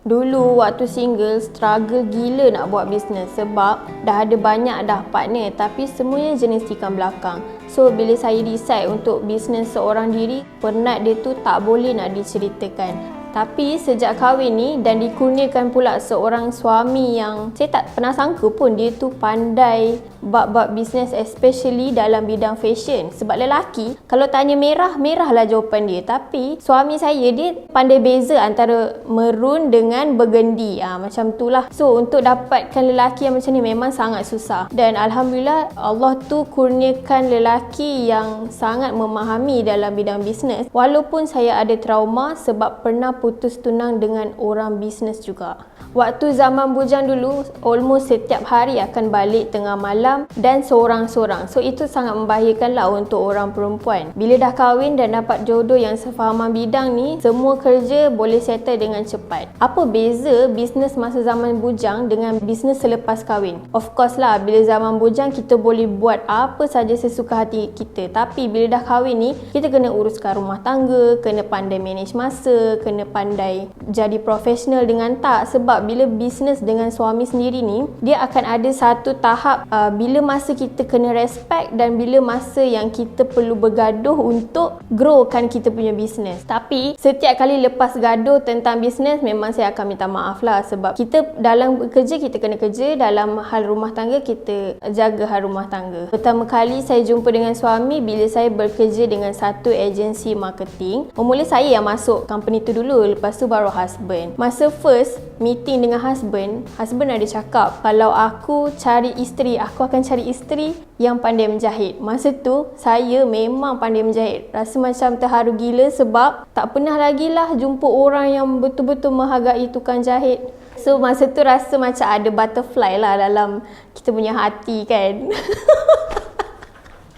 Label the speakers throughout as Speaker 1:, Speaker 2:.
Speaker 1: Dulu waktu single, struggle gila nak buat bisnes sebab dah ada banyak dah partner tapi semuanya jenis tikam belakang. So bila saya decide untuk bisnes seorang diri, penat dia tu tak boleh nak diceritakan. Tapi sejak kahwin ni dan dikurniakan pula seorang suami yang saya tak pernah sangka pun dia tu pandai bab-bab bisnes, especially dalam bidang fashion. Sebab lelaki kalau tanya merah, merah lah jawapan dia. Tapi suami saya dia pandai beza antara merun dengan burgundy. Macam tu lah. So untuk dapatkan lelaki yang macam ni memang sangat susah. Dan Alhamdulillah Allah tu kurniakan lelaki yang sangat memahami dalam bidang bisnes. Walaupun saya ada trauma sebab pernah putus tunang dengan orang bisnes juga. Waktu zaman bujang dulu, almost setiap hari akan balik tengah malam dan seorang-seorang. So itu sangat membahayakan lah untuk orang perempuan. Bila dah kahwin dan dapat jodoh yang sefahaman bidang ni, semua kerja boleh settle dengan cepat. Apa beza bisnes masa zaman bujang dengan bisnes selepas kahwin? Of course lah, bila zaman bujang kita boleh buat apa saja sesuka hati kita. Tapi bila dah kahwin ni, kita kena uruskan rumah tangga, kena pandai manage masa, kena pandai jadi profesional dengan tak. Sebab bila bisnes dengan suami sendiri ni, dia akan ada satu tahap bila masa kita kena respect dan bila masa yang kita perlu bergaduh untuk growkan kita punya bisnes. Tapi setiap kali lepas gaduh tentang bisnes, memang saya akan minta maaf lah. Sebab kita dalam bekerja, kita kena kerja. Dalam hal rumah tangga, kita jaga hal rumah tangga. Pertama kali saya jumpa dengan suami bila saya bekerja dengan satu agensi marketing. Mula saya yang masuk company tu dulu, lepas tu baru husband. Masa first meeting dengan husband ada cakap kalau aku cari isteri, aku akan cari isteri yang pandai menjahit. Masa tu saya memang pandai menjahit. Rasa macam terharu gila sebab tak pernah lagi lah jumpa orang yang betul-betul menghargai tukang jahit. So masa tu rasa macam ada butterfly lah dalam kita punya hati kan.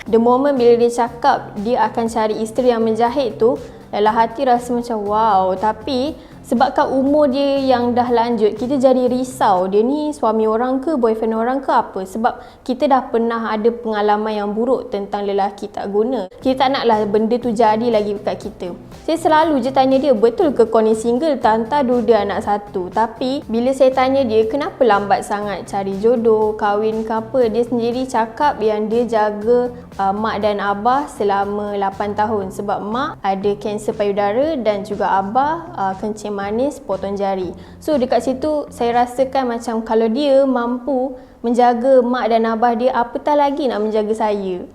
Speaker 1: The moment bila dia cakap dia akan cari isteri yang menjahit tu, dalam hati rasa macam wow. Tapi sebabkan umur dia yang dah lanjut, kita jadi risau dia ni suami orang ke, boyfriend orang ke apa. Sebab kita dah pernah ada pengalaman yang buruk tentang lelaki tak guna. Kita tak naklah benda tu jadi lagi dekat kita. Saya selalu je tanya dia, betul ke kau ni single? Tanta duda anak satu. Tapi bila saya tanya dia, kenapa lambat sangat cari jodoh, kahwin ke apa, dia sendiri cakap yang dia jaga mak dan abah selama 8 tahun. Sebab mak ada kanser payudara dan juga abah kencing manis, potong jari. So dekat situ saya rasakan macam kalau dia mampu menjaga mak dan abah dia, apatah lagi nak menjaga saya.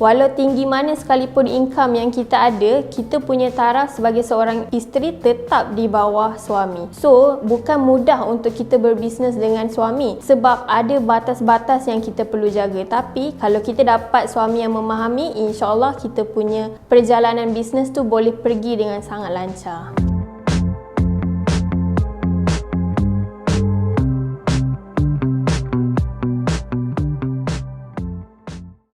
Speaker 1: Walau tinggi mana sekalipun income yang kita ada, kita punya taraf sebagai seorang isteri tetap di bawah suami. So, bukan mudah untuk kita berbisnes dengan suami sebab ada batas-batas yang kita perlu jaga. Tapi, kalau kita dapat suami yang memahami, insyaAllah kita punya perjalanan bisnes tu boleh pergi dengan sangat lancar.